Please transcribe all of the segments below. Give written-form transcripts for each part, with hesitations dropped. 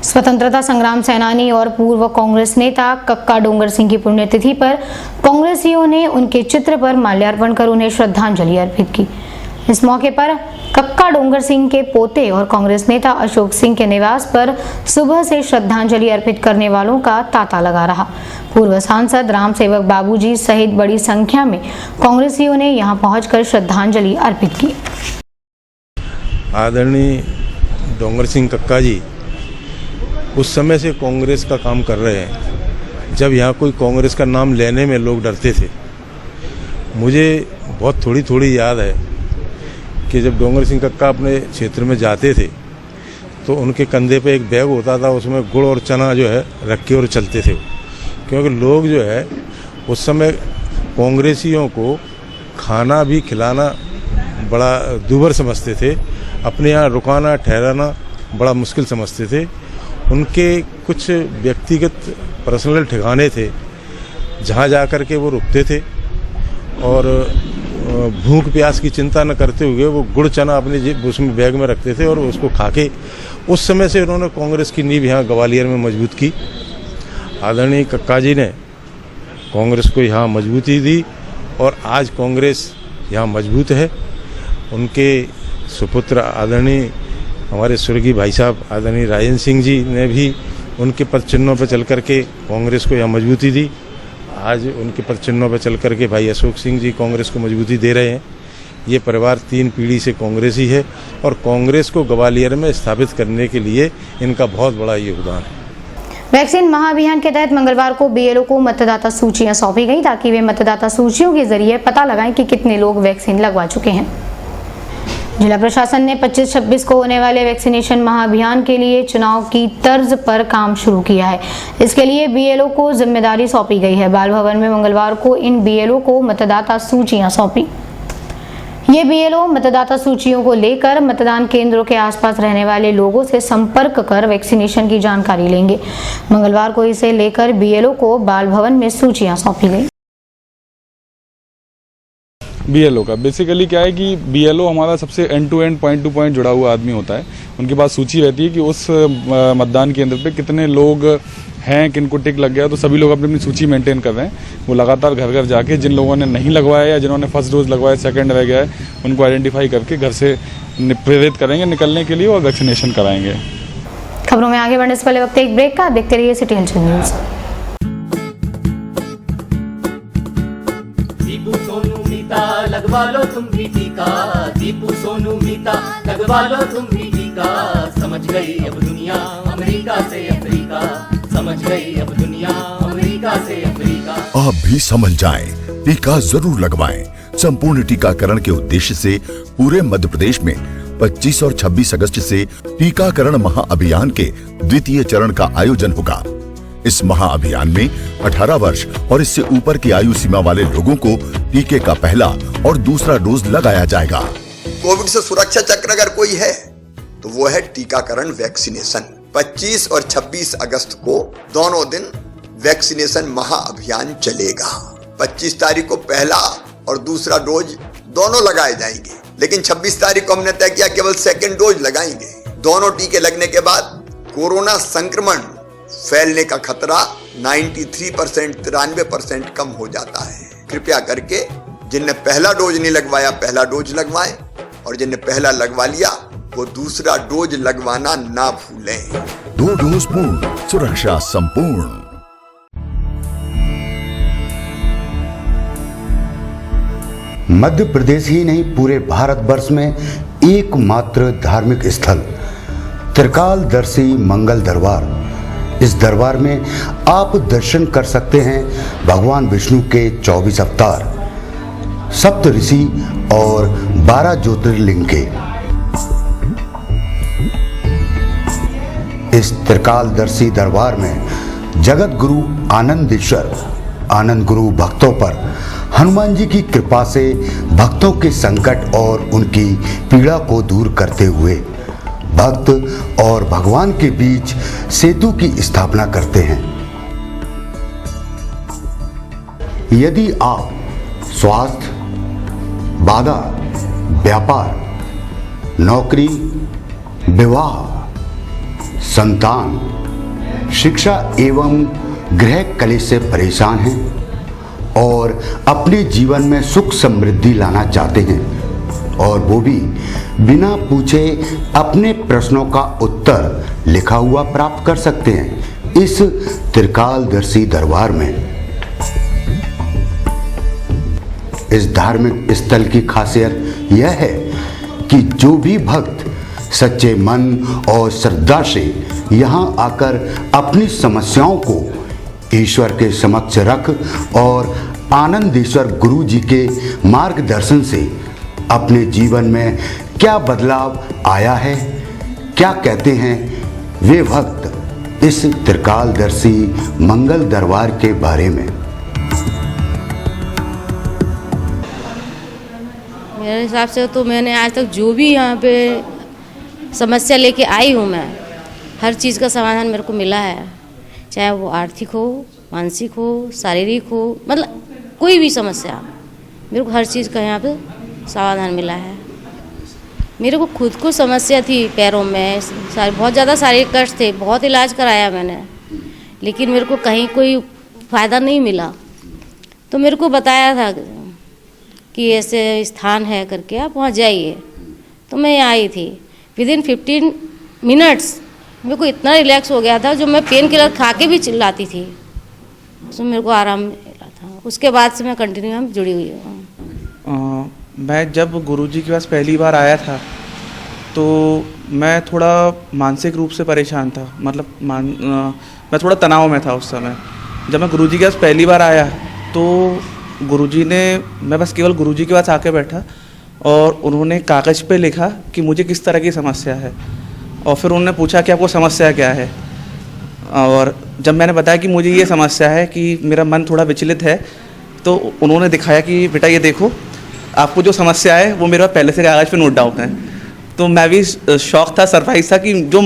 स्वतंत्रता संग्राम सेनानी और पूर्व कांग्रेस नेता कक्का डोंगर सिंह की पुण्यतिथि पर कांग्रेसियों ने उनके चित्र पर माल्यार्पण कर उन्हें श्रद्धांजलि अर्पित की। इस मौके पर कक्का डोंगर सिंह के पोते और कांग्रेस नेता अशोक सिंह के निवास पर सुबह से श्रद्धांजलि अर्पित करने वालों का तांता लगा रहा। पूर्व सांसद राम सेवक बाबूजी सहित बड़ी संख्या में कांग्रेसियों ने यहां पहुंचकर श्रद्धांजलि अर्पित की। आदरणीय डोंगर सिंह कक्का जी उस समय से कांग्रेस का काम कर रहे हैं जब यहाँ कोई कांग्रेस का नाम लेने में लोग डरते थे। मुझे बहुत थोड़ी याद है कि जब डोंगर सिंह कक्का अपने क्षेत्र में जाते थे तो उनके कंधे पे एक बैग होता था, उसमें गुड़ और चना जो है रख के और चलते थे। क्योंकि लोग जो है उस समय कांग्रेसियों को खाना भी खिलाना बड़ा दूभर समझते थे, अपने यहाँ रुकाना ठहराना बड़ा मुश्किल समझते थे। उनके कुछ व्यक्तिगत पर्सनल ठिकाने थे जहाँ जा कर के वो रुकते थे और भूख प्यास की चिंता न करते हुए वो गुड़ चना अपने उसमें बैग में रखते थे और उसको खा के उस समय से उन्होंने कांग्रेस की नींव यहाँ ग्वालियर में मजबूत की। आदरणीय कक्का जी ने कांग्रेस को यहाँ मजबूती दी और आज कांग्रेस यहाँ मजबूत है। उनके सुपुत्र आदरणीय हमारे स्वर्गीय भाई साहब आदरणीय राजेंद्र सिंह जी ने भी उनके पद चिन्हों पर चल करके कांग्रेस को यहाँ मजबूती दी। आज उनके पद चिन्हों पर चल करके भाई अशोक सिंह जी कांग्रेस को मजबूती दे रहे हैं। ये परिवार 3 पीढ़ी से कांग्रेसी है और कांग्रेस को ग्वालियर में स्थापित करने के लिए इनका बहुत बड़ा योगदान है। वैक्सीन महाअभियान के तहत मंगलवार को बीएलओ को मतदाता सूचियां सौंपी गई ताकि वे मतदाता सूचियों के जरिए पता लगाएं कि कितने लोग वैक्सीन लगवा चुके हैं। जिला प्रशासन ने 25-26 को होने वाले वैक्सीनेशन महाअभियान के लिए चुनाव की तर्ज पर काम शुरू किया है। इसके लिए बीएलओ को जिम्मेदारी सौंपी गई है। बाल भवन में मंगलवार को इन बीएलओ को मतदाता सूचियां सौंपी। ये बीएलओ मतदाता सूचियों को लेकर मतदान केंद्रों के आसपास रहने वाले लोगों से संपर्क कर वैक्सीनेशन की जानकारी लेंगे। मंगलवार को इसे लेकर बीएलओ को बाल भवन में सूचियां सौंपी गई। बीएलओ का बेसिकली क्या है कि बीएलओ हमारा सबसे end to end point to point जुड़ा हुआ आदमी होता है। उनके पास सूची रहती है कि उस मतदान केंद्र पे कितने लोग हैं, किनको टिक लग गया, तो सभी लोग अपनी अपनी सूची मेंटेन कर रहे हैं। वो लगातार घर घर जाके जिन लोगों ने नहीं लगवाया या जिन्होंने फर्स्ट डोज लगवाया, सेकंड रह गया है, उनको आइडेंटिफाई करके घर से प्रेरित करेंगे निकलने के लिए और वैक्सीनेशन कराएंगे। खबरों में आगे बढ़ने से पहले वक्त एक ब्रेक का। देखते रहिए सिटी हलचल न्यूज। लगवा लो तुम भी टीका, दीपू सोनू मीता लगवा लो तुम भी टीका। समझ गई अब दुनिया अमेरिका से अफ्रीका, समझ गई अब दुनिया अमेरिका से अफ्रीका। आप भी समझ जाएं, टीका जरूर लगवाएं। संपूर्ण टीकाकरण के उद्देश्य से पूरे मध्य प्रदेश में 25 और 26 अगस्त से टीकाकरण महाअभियान के द्वितीय चरण का आयोजन होगा। इस महाअभियान में 18 वर्ष और इससे ऊपर की आयु सीमा वाले लोगों को टीके का पहला और दूसरा डोज लगाया जाएगा। कोविड से सुरक्षा चक्र अगर कोई है तो वो है टीकाकरण वैक्सीनेशन। 25 और 26 अगस्त को दोनों दिन वैक्सीनेशन महाअभियान चलेगा। 25 तारीख को पहला और दूसरा डोज दोनों लगाए जाएंगे, लेकिन 26 तारीख को हमने तय किया केवल सेकेंड डोज लगाएंगे। दोनों टीके लगने के बाद कोरोना संक्रमण फैलने का खतरा 93% कम हो जाता है। कृपया करके जिनने पहला डोज नहीं लगवाया पहला डोज लगवाएं और जिनने पहला लगवा लिया वो दूसरा डोज लगवाना ना भूलें। 2 डोज पूर्ण, सुरक्षा संपूर्ण। मध्य प्रदेश ही नहीं पूरे भारतवर्ष में एकमात्र धार्मिक स्थल त्रिकालदर्शी मंगल दरबार। इस दरबार में आप दर्शन कर सकते हैं भगवान विष्णु के 24 अवतार, सप्त ऋषि और 12 ज्योतिर्लिंग के। इस त्रिकालदर्शी दरबार में जगत गुरु आनंदेश्वर आनंद गुरु भक्तों पर हनुमान जी की कृपा से भक्तों के संकट और उनकी पीड़ा को दूर करते हुए भक्त और भगवान के बीच सेतु की स्थापना करते हैं। यदि आप स्वास्थ्य, बाधा, व्यापार, नौकरी, विवाह, संतान शिक्षा एवं गृह कलेश से परेशान हैं और अपने जीवन में सुख समृद्धि लाना चाहते हैं, और वो भी बिना पूछे अपने प्रश्नों का उत्तर लिखा हुआ प्राप्त कर सकते हैं इस त्रिकालदर्शी दरबार में। इस धार्मिक स्थल की खासियत यह है कि जो भी भक्त सच्चे मन और श्रद्धा से यहाँ आकर अपनी समस्याओं को ईश्वर के समक्ष रख और आनंदेश्वर गुरु जी के मार्गदर्शन से अपने जीवन में क्या बदलाव आया है, क्या कहते हैं वे भक्त इस त्रिकालदर्शी मंगल दरबार के बारे में। मेरे हिसाब से तो मैंने आज तक जो भी यहाँ पे समस्या लेके आई हूँ, मैं हर चीज़ का समाधान मेरे को मिला है, चाहे वो आर्थिक हो, मानसिक हो, शारीरिक हो, मतलब कोई भी समस्या, मेरे को हर चीज़ का यहाँ पे समाधान मिला है। मेरे को खुद को समस्या थी पैरों में, बहुत ज़्यादा शारीरिक कष्ट थे, बहुत इलाज कराया मैंने, लेकिन मेरे को कहीं कोई फ़ायदा नहीं मिला। तो मेरे को बताया था कि ऐसे स्थान है करके, आप वहाँ जाइए। तो मैं यहाँ आई थी, विदिन 15 मिनट्स मेरे को इतना रिलैक्स हो गया था, जो मैं पेन किलर खा के भी चिल्लाती थी, उसमें मेरे को आराम मिला था। उसके बाद से मैं कंटिन्यू हम जुड़ी हुई हूँ। मैं जब गुरुजी के पास पहली बार आया था तो मैं थोड़ा मानसिक रूप से परेशान था, मतलब मैं थोड़ा तनाव में था उस समय। जब मैं गुरुजी के पास पहली बार आया तो गुरुजी ने, मैं बस केवल गुरुजी के पास आके बैठा और उन्होंने कागज़ पे लिखा कि मुझे किस तरह की समस्या है, और फिर उन्होंने पूछा कि आपको समस्या क्या है। और जब मैंने बताया कि मुझे ये समस्या है कि मेरा मन थोड़ा विचलित है, तो उन्होंने दिखाया कि बेटा ये देखो, आपको जो समस्या है वो मेरे पहले से कागज़ पे नोट डाउन है। तो मैं भी शौक था, सरप्राइज था कि जो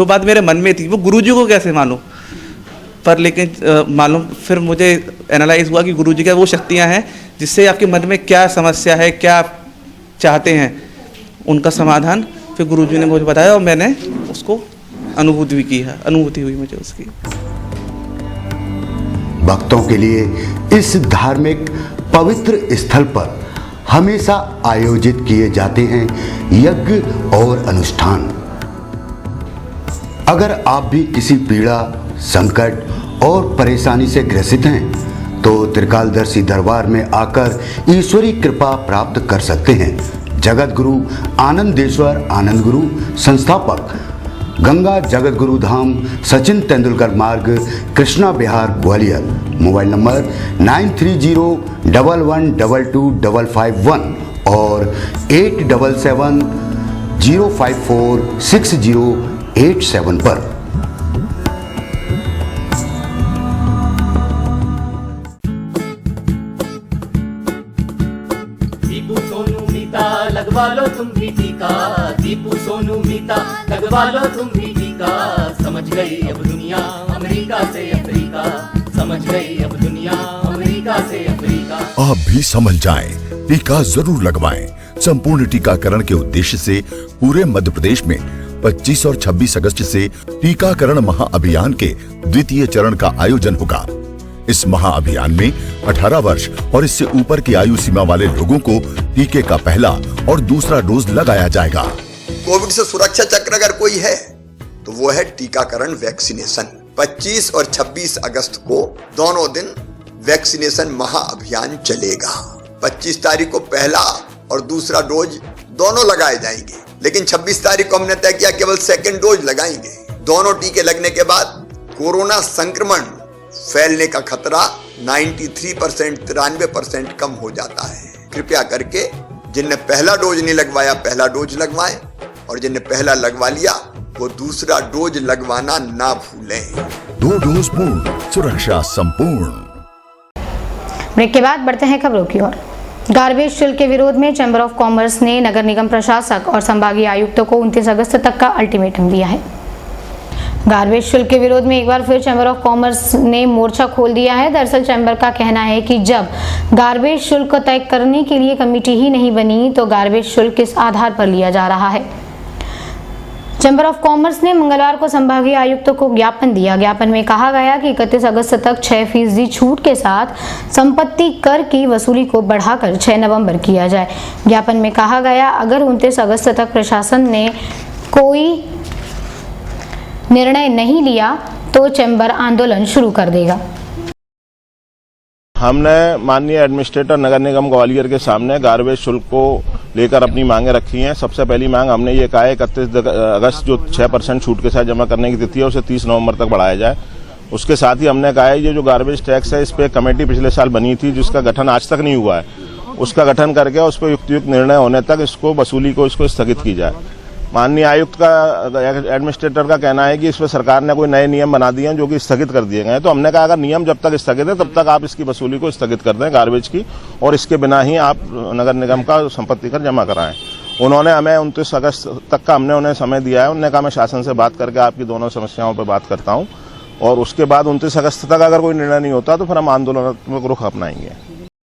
बात मेरे मन में थी वो गुरुजी को कैसे मालूम, पर लेकिन मालूम फिर मुझे एनालाइज हुआ कि गुरुजी का वो शक्तियाँ हैं जिससे आपके मन में क्या समस्या है, क्या आप चाहते हैं, उनका समाधान फिर गुरुजी ने मुझे बताया और मैंने उसको अनुभूति भी की है, अनुभूति हुई मुझे उसकी। भक्तों के लिए इस धार्मिक पवित्र स्थल पर हमेशा आयोजित किए जाते हैं यज्ञ और अनुष्ठान। अगर आप भी किसी पीड़ा, संकट और परेशानी से ग्रसित हैं तो त्रिकालदर्शी दरबार में आकर ईश्वरी कृपा प्राप्त कर सकते हैं। जगत गुरु आनंदेश्वर आनंद गुरु, संस्थापक गंगा जगत गुरु धाम, सचिन तेंदुलकर मार्ग, कृष्णा विहार, ग्वालियर। मोबाइल नंबर 9301122551 और 8770546087 पर। दीपू सोनू मीता लगवा लो तुम भी टीका, दीपू सोनू मीता लगवा लो तुम भी टीका। समझ गई अब दुनिया अमेरिका से अफ्रीका, समझ गई अब दुनिया अमेरिका से अफ्रीका। आप भी समझ जाएं, टीका जरूर लगवाएं। संपूर्ण टीकाकरण के उद्देश्य से पूरे मध्य प्रदेश में 25 और 26 अगस्त से टीकाकरण महाअभियान के द्वितीय चरण का आयोजन होगा। इस महाअभियान में 18 वर्ष और इससे ऊपर की आयु सीमा वाले लोगों को टीके का पहला और दूसरा डोज लगाया जाएगा। कोविड से सुरक्षा चक्र अगर कोई है तो वो है टीकाकरण वैक्सीनेशन। 25 और 26 अगस्त को दोनों दिन वैक्सीनेशन महाअभियान चलेगा। 25 तारीख को पहला और दूसरा डोज दोनों लगाए जाएंगे, लेकिन 26 तारीख को हमने तय किया केवल सेकेंड डोज लगाएंगे। दोनों टीके लगने के बाद कोरोना संक्रमण फैलने का खतरा 93% कम हो जाता है। कृपया करके जिनने पहला डोज नहीं लगवाया पहला डोज लगवाएं, और जिनने पहला लगवा लिया वो दूसरा डोज लगवाना ना भूलें। 2 डोज पूर्ण, सुरक्षा संपूर्ण। ब्रेक के बाद बढ़ते हैं खबरों की ओर। गार्बेज शुल्क के विरोध में चैम्बर ऑफ कॉमर्स ने नगर निगम प्रशासक और संभागीय आयुक्तों को 29 अगस्त तक का अल्टीमेटम दिया है। गार्बेज शुल्क के विरोध में एक बार फिर चैम्बर ऑफ कॉमर्स ने मोर्चा खोल दिया है। दरअसल चैम्बर का कहना है कि जब गार्बेज शुल्क तय करने के लिए कमेटी ही नहीं बनी तो गार्बेज शुल्क किस आधार पर लिया जा रहा है। चैम्बर ऑफ कॉमर्स ने मंगलवार को संभागीय आयुक्त को ज्ञापन दिया। ज्ञापन में कहा गया कि 31 अगस्त तक 6% छूट के साथ संपत्ति कर की वसूली को बढ़ाकर 6 नवंबर किया जाए। ज्ञापन में कहा गया अगर 29 अगस्त तक प्रशासन ने कोई निर्णय नहीं लिया तो चैम्बर आंदोलन शुरू कर देगा। हमने माननीय एडमिनिस्ट्रेटर नगर निगम ग्वालियर के सामने गार्बेज शुल्क को लेकर अपनी मांगें रखी हैं। सबसे पहली मांग हमने ये कहा है 31 अगस्त जो 6% छूट के साथ जमा करने की तिथि है उसे 30 नवंबर तक बढ़ाया जाए। उसके साथ ही हमने कहा है ये जो गार्बेज टैक्स है इस पर कमेटी पिछले साल बनी थी जिसका गठन आज तक नहीं हुआ है, उसका गठन करके उस पर युक्त निर्णय होने तक इसको वसूली को इसको स्थगित की जाए। माननीय आयुक्त का एडमिनिस्ट्रेटर का कहना है कि इस पर सरकार ने कोई नए नियम बना दिए हैं जो कि स्थगित कर दिए गए हैं। तो हमने कहा अगर नियम जब तक स्थगित है तब तक आप इसकी वसूली को स्थगित कर दें गार्बेज की, और इसके बिना ही आप नगर निगम का संपत्ति कर जमा कराएं। उन्होंने हमें 29 अगस्त तक का हमने उन्हें समय दिया है। उन्होंने कहा मैं शासन से बात करके आपकी दोनों समस्याओं पर बात करता हूँ और उसके बाद 29 अगस्त तक अगर कोई निर्णय नहीं होता तो फिर हम आंदोलनात्मक रुख अपनाएंगे।